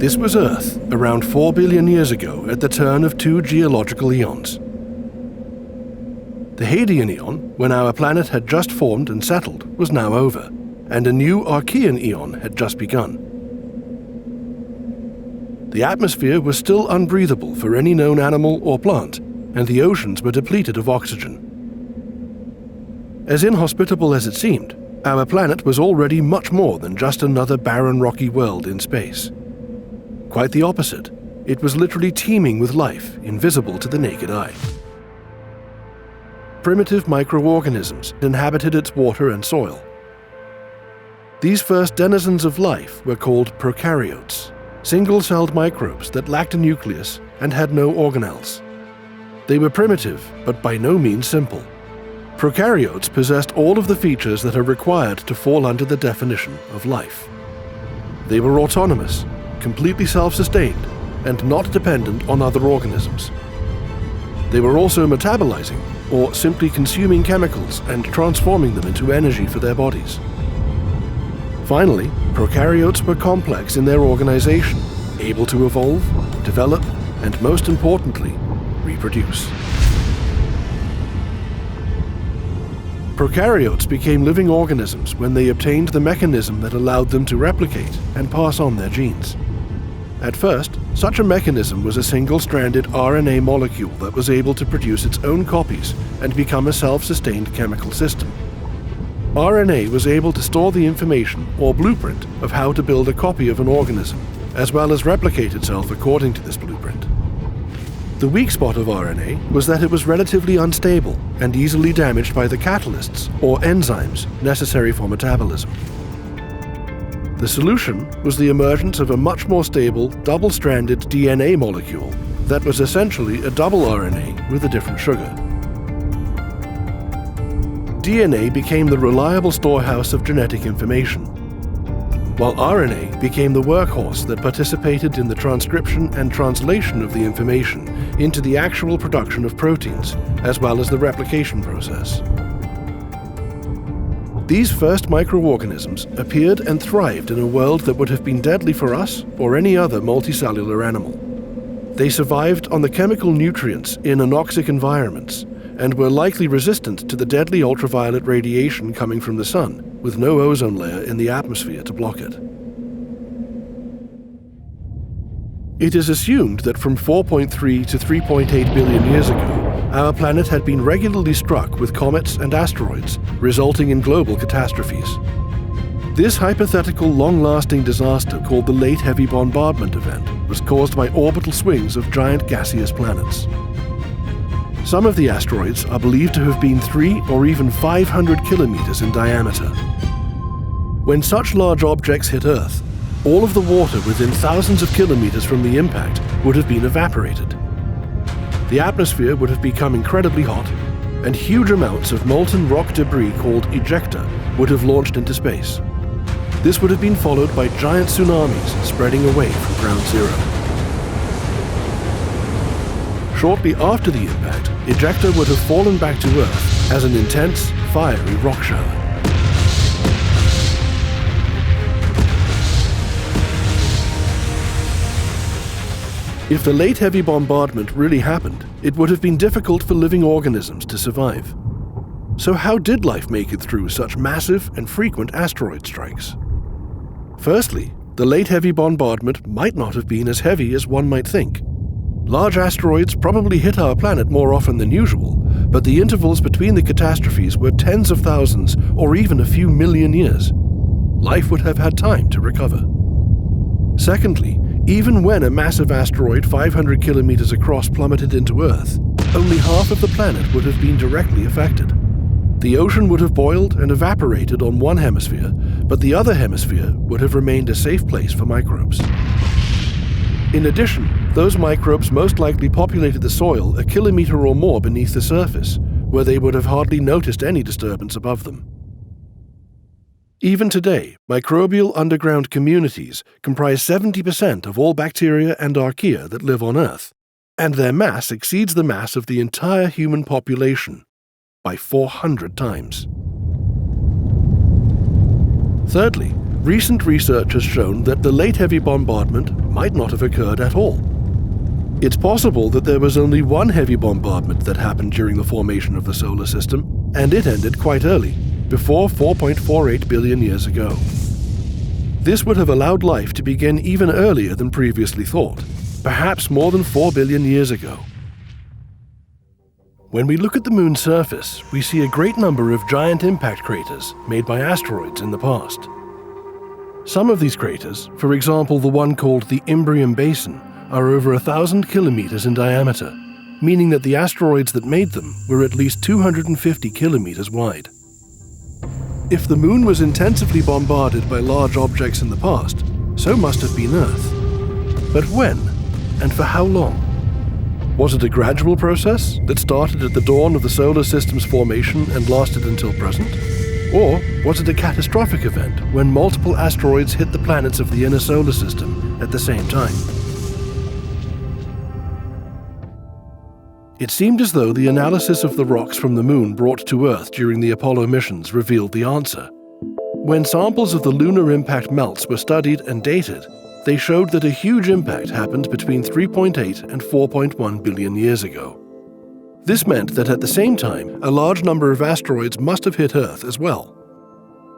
This was Earth around 4 billion years ago at the turn of two geological eons. The Hadean Eon, when our planet had just formed and settled, was now over, and a new Archean Eon had just begun. The atmosphere was still unbreathable for any known animal or plant, and the oceans were depleted of oxygen. As inhospitable as it seemed, our planet was already much more than just another barren rocky world in space. Quite the opposite. It was literally teeming with life, invisible to the naked eye. Primitive microorganisms inhabited its water and soil. These first denizens of life were called prokaryotes, single-celled microbes that lacked a nucleus and had no organelles. They were primitive, but by no means simple. Prokaryotes possessed all of the features that are required to fall under the definition of life. They were autonomous, completely self-sustained, and not dependent on other organisms. They were also metabolizing, or simply consuming chemicals and transforming them into energy for their bodies. Finally, prokaryotes were complex in their organization, able to evolve, develop, and most importantly, reproduce. Prokaryotes became living organisms when they obtained the mechanism that allowed them to replicate and pass on their genes. At first, such a mechanism was a single-stranded RNA molecule that was able to produce its own copies and become a self-sustained chemical system. RNA was able to store the information or blueprint of how to build a copy of an organism, as well as replicate itself according to this blueprint. The weak spot of RNA was that it was relatively unstable and easily damaged by the catalysts or enzymes necessary for metabolism. The solution was the emergence of a much more stable, double-stranded DNA molecule that was essentially a double RNA with a different sugar. DNA became the reliable storehouse of genetic information, while RNA became the workhorse that participated in the transcription and translation of the information into the actual production of proteins, as well as the replication process. These first microorganisms appeared and thrived in a world that would have been deadly for us or any other multicellular animal. They survived on the chemical nutrients in anoxic environments and were likely resistant to the deadly ultraviolet radiation coming from the sun, with no ozone layer in the atmosphere to block it. It is assumed that from 4.3 to 3.8 billion years ago, our planet had been regularly struck with comets and asteroids, resulting in global catastrophes. This hypothetical long-lasting disaster, called the Late Heavy Bombardment event, was caused by orbital swings of giant gaseous planets. Some of the asteroids are believed to have been 3 or even 500 kilometers in diameter. When such large objects hit Earth, all of the water within thousands of kilometers from the impact would have been evaporated. The atmosphere would have become incredibly hot, and huge amounts of molten rock debris called ejecta would have launched into space. This would have been followed by giant tsunamis spreading away from ground zero. Shortly after the impact, ejecta would have fallen back to Earth as an intense, fiery rock shower. If the late heavy bombardment really happened, it would have been difficult for living organisms to survive. So how did life make it through such massive and frequent asteroid strikes? Firstly, the late heavy bombardment might not have been as heavy as one might think. Large asteroids probably hit our planet more often than usual, but the intervals between the catastrophes were tens of thousands or even a few million years. Life would have had time to recover. Secondly, even when a massive asteroid 500 kilometers across plummeted into Earth, only half of the planet would have been directly affected. The ocean would have boiled and evaporated on one hemisphere, but the other hemisphere would have remained a safe place for microbes. In addition, those microbes most likely populated the soil a kilometer or more beneath the surface, where they would have hardly noticed any disturbance above them. Even today, microbial underground communities comprise 70% of all bacteria and archaea that live on Earth, and their mass exceeds the mass of the entire human population by 400 times. Thirdly, recent research has shown that the late heavy bombardment might not have occurred at all. It's possible that there was only one heavy bombardment that happened during the formation of the solar system, and it ended quite early, before 4.48 billion years ago. This would have allowed life to begin even earlier than previously thought, perhaps more than 4 billion years ago. When we look at the Moon's surface, we see a great number of giant impact craters made by asteroids in the past. Some of these craters, for example the one called the Imbrium Basin, are over 1,000 kilometers in diameter, meaning that the asteroids that made them were at least 250 kilometers wide. If the Moon was intensively bombarded by large objects in the past, so must have been Earth. But when, and for how long? Was it a gradual process that started at the dawn of the solar system's formation and lasted until present? Or was it a catastrophic event when multiple asteroids hit the planets of the inner solar system at the same time? It seemed as though the analysis of the rocks from the Moon brought to Earth during the Apollo missions revealed the answer. When samples of the lunar impact melts were studied and dated, they showed that a huge impact happened between 3.8 and 4.1 billion years ago. This meant that at the same time, a large number of asteroids must have hit Earth as well.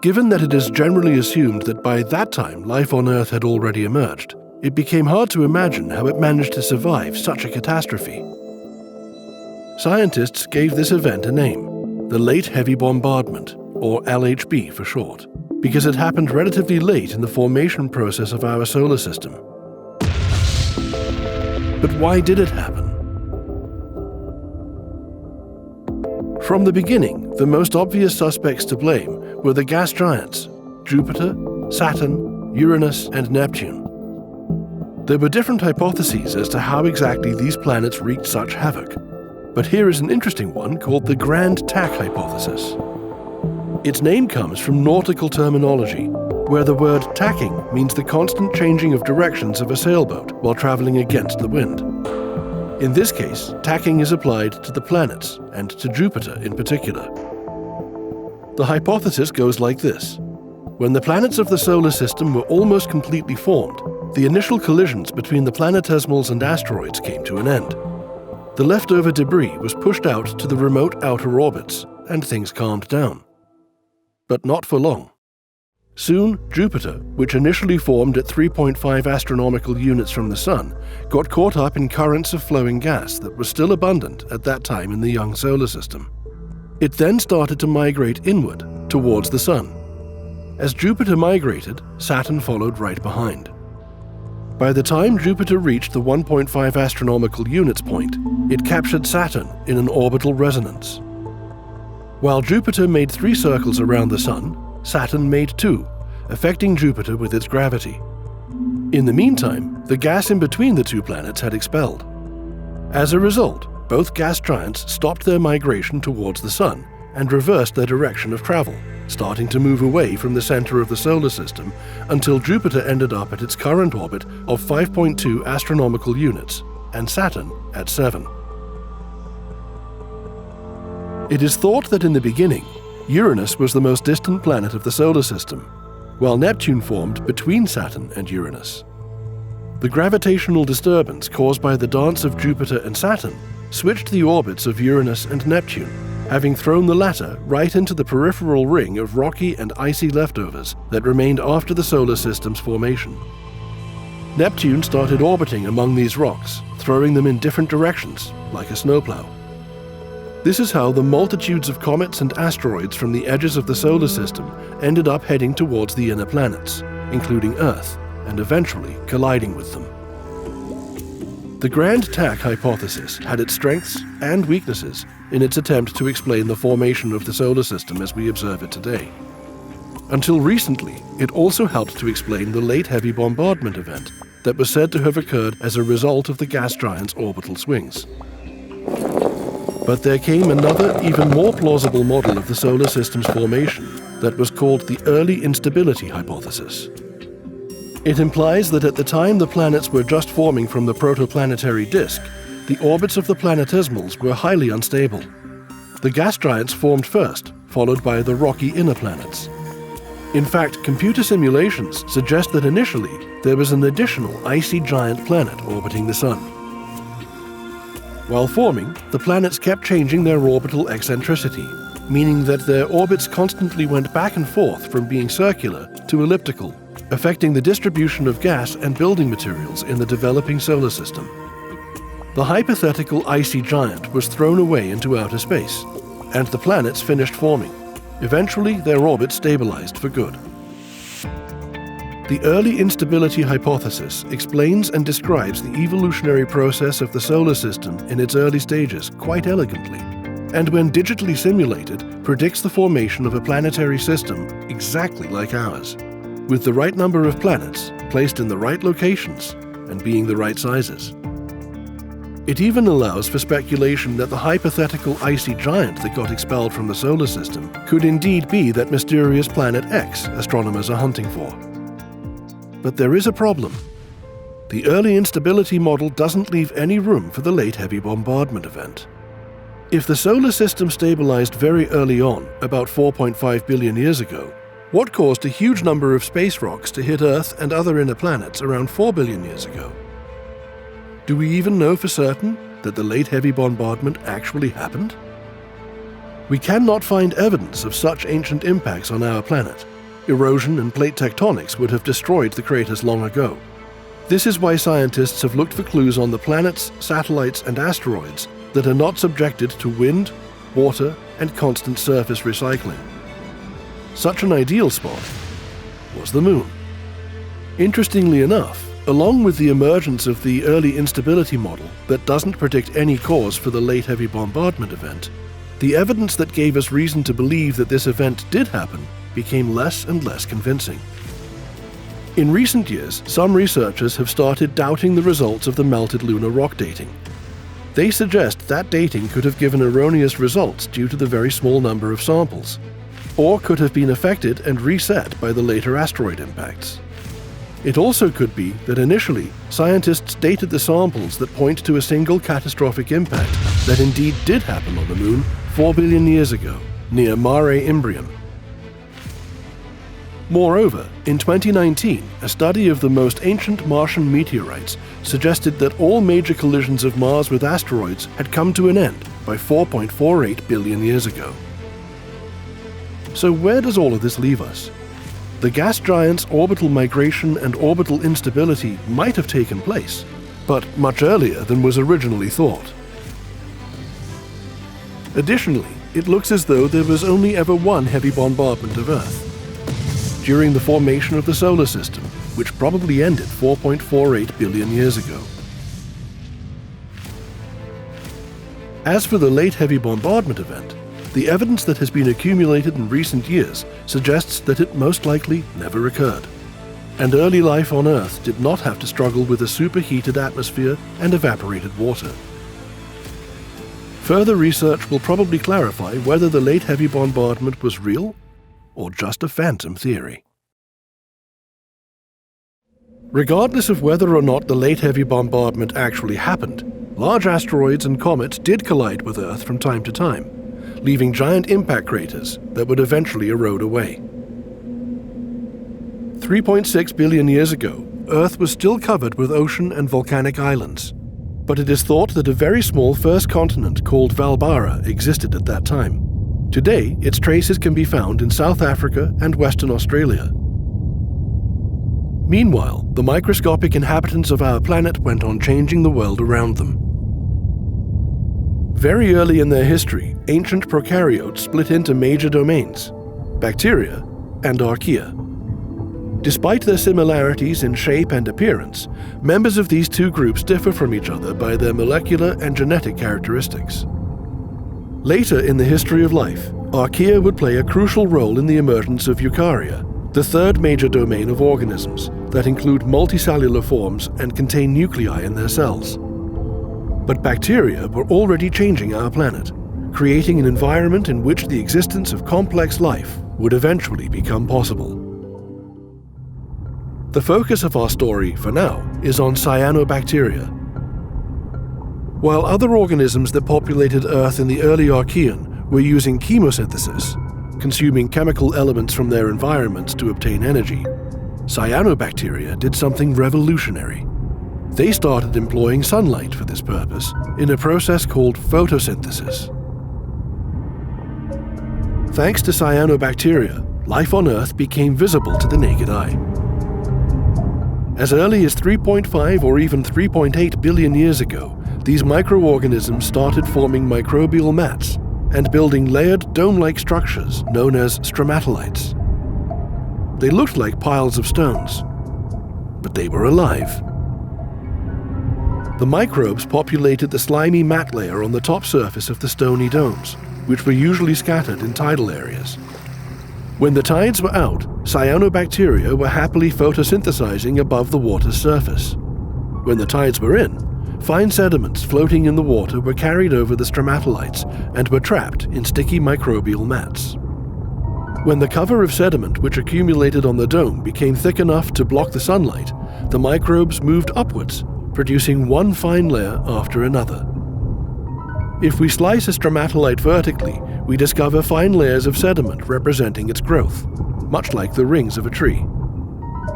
Given that it is generally assumed that by that time life on Earth had already emerged, it became hard to imagine how it managed to survive such a catastrophe. Scientists gave this event a name, the Late Heavy Bombardment, or LHB for short, because it happened relatively late in the formation process of our solar system. But why did it happen? From the beginning, the most obvious suspects to blame were the gas giants, Jupiter, Saturn, Uranus, and Neptune. There were different hypotheses as to how exactly these planets wreaked such havoc, but here is an interesting one called the Grand Tack hypothesis. Its name comes from nautical terminology, where the word tacking means the constant changing of directions of a sailboat while traveling against the wind. In this case, tacking is applied to the planets, and to Jupiter in particular. The hypothesis goes like this. When the planets of the solar system were almost completely formed, the initial collisions between the planetesimals and asteroids came to an end. The leftover debris was pushed out to the remote outer orbits, and things calmed down. But not for long. Soon, Jupiter, which initially formed at 3.5 astronomical units from the Sun, got caught up in currents of flowing gas that was still abundant at that time in the young solar system. It then started to migrate inward, towards the Sun. As Jupiter migrated, Saturn followed right behind. By the time Jupiter reached the 1.5 astronomical units point, it captured Saturn in an orbital resonance. While Jupiter made 3 circles around the Sun, Saturn made 2, affecting Jupiter with its gravity. In the meantime, the gas in between the two planets had expelled. As a result, both gas giants stopped their migration towards the Sun and reversed their direction of travel, starting to move away from the center of the solar system until Jupiter ended up at its current orbit of 5.2 astronomical units, and Saturn at 7. It is thought that in the beginning, Uranus was the most distant planet of the solar system, while Neptune formed between Saturn and Uranus. The gravitational disturbance caused by the dance of Jupiter and Saturn switched the orbits of Uranus and Neptune, having thrown the latter right into the peripheral ring of rocky and icy leftovers that remained after the solar system's formation. Neptune started orbiting among these rocks, throwing them in different directions, like a snowplow. This is how the multitudes of comets and asteroids from the edges of the solar system ended up heading towards the inner planets, including Earth, and eventually colliding with them. The Grand Tack hypothesis had its strengths and weaknesses in its attempt to explain the formation of the solar system as we observe it today. Until recently, it also helped to explain the late heavy bombardment event that was said to have occurred as a result of the gas giant's orbital swings. But there came another, even more plausible model of the solar system's formation that was called the early instability hypothesis. It implies that at the time the planets were just forming from the protoplanetary disk, the orbits of the planetesimals were highly unstable. The gas giants formed first, followed by the rocky inner planets. In fact, computer simulations suggest that initially there was an additional icy giant planet orbiting the Sun. While forming, the planets kept changing their orbital eccentricity, meaning that their orbits constantly went back and forth from being circular to elliptical, affecting the distribution of gas and building materials in the developing solar system. The hypothetical icy giant was thrown away into outer space, and the planets finished forming. Eventually, their orbit stabilized for good. The early instability hypothesis explains and describes the evolutionary process of the solar system in its early stages quite elegantly, and when digitally simulated, predicts the formation of a planetary system exactly like ours, with the right number of planets placed in the right locations and being the right sizes. It even allows for speculation that the hypothetical icy giant that got expelled from the solar system could indeed be that mysterious planet X astronomers are hunting for. But there is a problem. The early instability model doesn't leave any room for the late heavy bombardment event. If the solar system stabilized very early on, about 4.5 billion years ago, what caused a huge number of space rocks to hit Earth and other inner planets around 4 billion years ago? Do we even know for certain that the late heavy bombardment actually happened? We cannot find evidence of such ancient impacts on our planet. Erosion and plate tectonics would have destroyed the craters long ago. This is why scientists have looked for clues on the planets, satellites, and asteroids that are not subjected to wind, water, and constant surface recycling. Such an ideal spot was the Moon. Interestingly enough, along with the emergence of the early instability model that doesn't predict any cause for the late heavy bombardment event, the evidence that gave us reason to believe that this event did happen became less and less convincing. In recent years, some researchers have started doubting the results of the melted lunar rock dating. They suggest that dating could have given erroneous results due to the very small number of samples, or could have been affected and reset by the later asteroid impacts. It also could be that initially, scientists dated the samples that point to a single catastrophic impact that indeed did happen on the Moon 4 billion years ago, near Mare Imbrium. Moreover, in 2019, a study of the most ancient Martian meteorites suggested that all major collisions of Mars with asteroids had come to an end by 4.48 billion years ago. So where does all of this leave us? The gas giant's orbital migration and orbital instability might have taken place, but much earlier than was originally thought. Additionally, it looks as though there was only ever one heavy bombardment of Earth, during the formation of the solar system, which probably ended 4.48 billion years ago. As for the late heavy bombardment event, the evidence that has been accumulated in recent years suggests that it most likely never occurred, and early life on Earth did not have to struggle with a superheated atmosphere and evaporated water. Further research will probably clarify whether the late heavy bombardment was real or just a phantom theory. Regardless of whether or not the late heavy bombardment actually happened, large asteroids and comets did collide with Earth from time to time, leaving giant impact craters that would eventually erode away. 3.6 billion years ago, Earth was still covered with ocean and volcanic islands, but it is thought that a very small first continent called Valbara existed at that time. Today, its traces can be found in South Africa and Western Australia. Meanwhile, the microscopic inhabitants of our planet went on changing the world around them. Very early in their history, ancient prokaryotes split into major domains: bacteria and archaea. Despite their similarities in shape and appearance, members of these two groups differ from each other by their molecular and genetic characteristics. Later in the history of life, archaea would play a crucial role in the emergence of eukarya, the third major domain of organisms that include multicellular forms and contain nuclei in their cells. But bacteria were already changing our planet, creating an environment in which the existence of complex life would eventually become possible. The focus of our story, for now, is on cyanobacteria. While other organisms that populated Earth in the early Archean were using chemosynthesis, consuming chemical elements from their environments to obtain energy, cyanobacteria did something revolutionary. They started employing sunlight for this purpose in a process called photosynthesis. Thanks to cyanobacteria, life on Earth became visible to the naked eye. As early as 3.5 or even 3.8 billion years ago, these microorganisms started forming microbial mats and building layered dome-like structures known as stromatolites. They looked like piles of stones, but they were alive. The microbes populated the slimy mat layer on the top surface of the stony domes, which were usually scattered in tidal areas. When the tides were out, cyanobacteria were happily photosynthesizing above the water's surface. When the tides were in, fine sediments floating in the water were carried over the stromatolites and were trapped in sticky microbial mats. When the cover of sediment which accumulated on the dome became thick enough to block the sunlight, the microbes moved upwards, producing one fine layer after another. If we slice a stromatolite vertically, we discover fine layers of sediment representing its growth, much like the rings of a tree.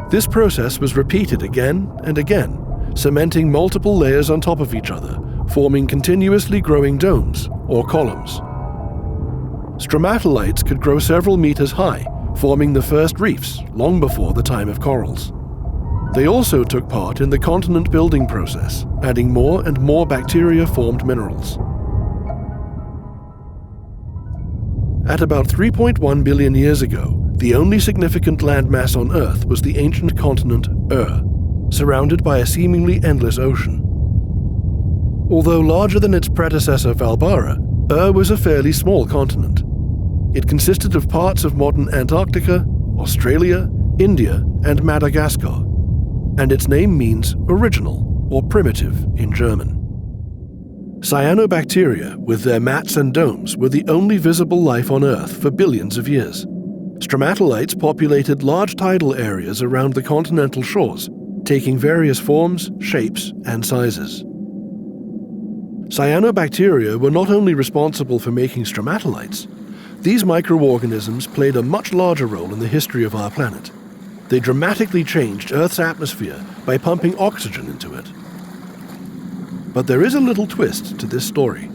This process was repeated again and again, cementing multiple layers on top of each other, forming continuously growing domes, or columns. Stromatolites could grow several meters high, forming the first reefs long before the time of corals. They also took part in the continent building process, adding more and more bacteria-formed minerals. At about 3.1 billion years ago, the only significant landmass on Earth was the ancient continent Ur, surrounded by a seemingly endless ocean. Although larger than its predecessor Valbara, Ur was a fairly small continent. It consisted of parts of modern Antarctica, Australia, India, and Madagascar, and its name means original or primitive in German. Cyanobacteria, with their mats and domes, were the only visible life on Earth for billions of years. Stromatolites populated large tidal areas around the continental shores, taking various forms, shapes, and sizes. Cyanobacteria were not only responsible for making stromatolites. These microorganisms played a much larger role in the history of our planet. They dramatically changed Earth's atmosphere by pumping oxygen into it. But there is a little twist to this story.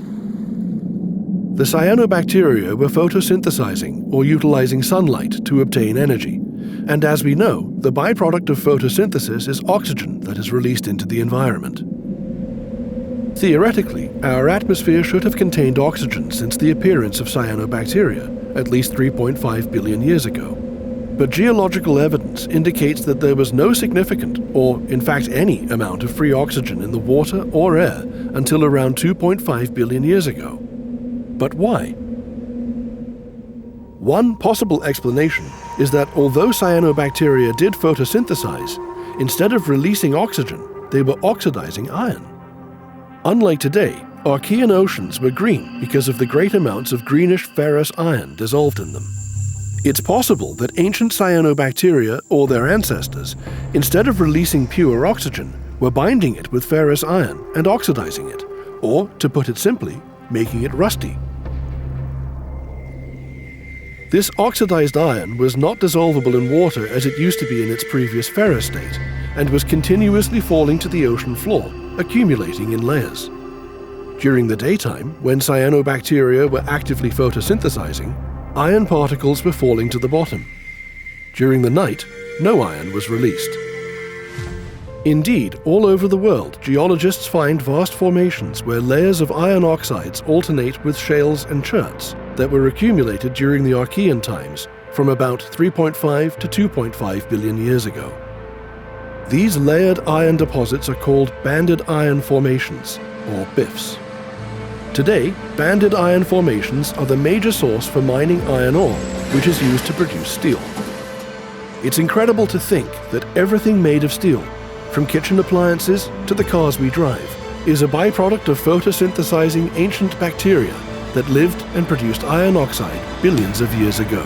The cyanobacteria were photosynthesizing or utilizing sunlight to obtain energy. And as we know, the byproduct of photosynthesis is oxygen that is released into the environment. Theoretically, our atmosphere should have contained oxygen since the appearance of cyanobacteria, at least 3.5 billion years ago. But geological evidence indicates that there was no significant, or in fact any, amount of free oxygen in the water or air until around 2.5 billion years ago. But why? One possible explanation is that although cyanobacteria did photosynthesize, instead of releasing oxygen, they were oxidizing iron. Unlike today, Archean oceans were green because of the great amounts of greenish ferrous iron dissolved in them. It's possible that ancient cyanobacteria, or their ancestors, instead of releasing pure oxygen, were binding it with ferrous iron and oxidizing it, or, to put it simply, making it rusty. This oxidized iron was not dissolvable in water as it used to be in its previous ferrous state, and was continuously falling to the ocean floor, accumulating in layers. During the daytime, when cyanobacteria were actively photosynthesizing, iron particles were falling to the bottom. During the night, no iron was released. Indeed, all over the world, geologists find vast formations where layers of iron oxides alternate with shales and cherts that were accumulated during the Archean times from about 3.5 to 2.5 billion years ago. These layered iron deposits are called banded iron formations, or BIFs. Today, banded iron formations are the major source for mining iron ore, which is used to produce steel. It's incredible to think that everything made of steel, from kitchen appliances to the cars we drive, is a byproduct of photosynthesizing ancient bacteria that lived and produced iron oxide billions of years ago.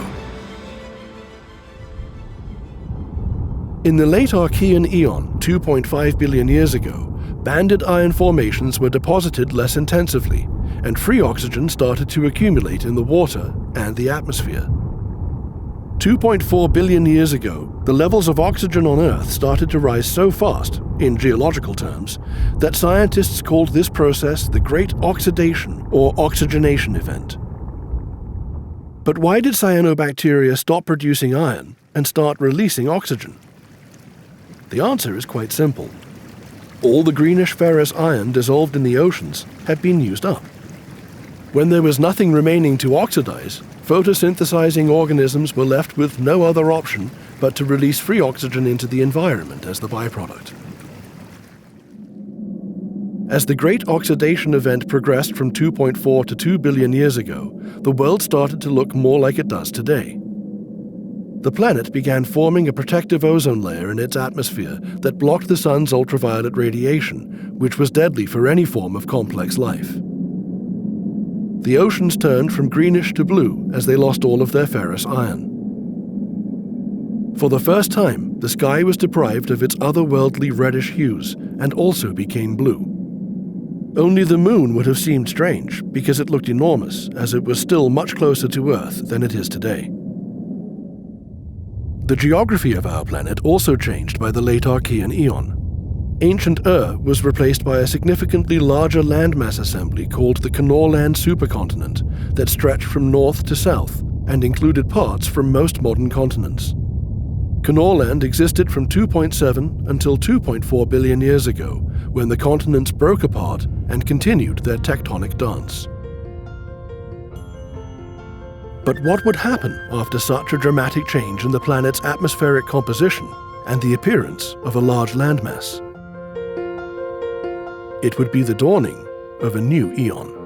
In the late Archean Eon, 2.5 billion years ago, banded iron formations were deposited less intensively, and free oxygen started to accumulate in the water and the atmosphere. 2.4 billion years ago, the levels of oxygen on Earth started to rise so fast, in geological terms, that scientists called this process the Great Oxidation or Oxygenation event. But why did cyanobacteria stop producing iron and start releasing oxygen? The answer is quite simple. All the greenish ferrous iron dissolved in the oceans had been used up. When there was nothing remaining to oxidize, photosynthesizing organisms were left with no other option but to release free oxygen into the environment as the byproduct. As the Great Oxidation event progressed from 2.4 to 2 billion years ago, the world started to look more like it does today. The planet began forming a protective ozone layer in its atmosphere that blocked the sun's ultraviolet radiation, which was deadly for any form of complex life. The oceans turned from greenish to blue as they lost all of their ferrous iron. For the first time, the sky was deprived of its otherworldly reddish hues and also became blue. Only the moon would have seemed strange because it looked enormous, as it was still much closer to Earth than it is today. The geography of our planet also changed by the late Archean Eon. Ancient was replaced by a significantly larger landmass assembly called the Land supercontinent that stretched from north to south and included parts from most modern continents. Land existed from 2.7 until 2.4 billion years ago, when the continents broke apart and continued their tectonic dance. But what would happen after such a dramatic change in the planet's atmospheric composition and the appearance of a large landmass? It would be the dawning of a new eon.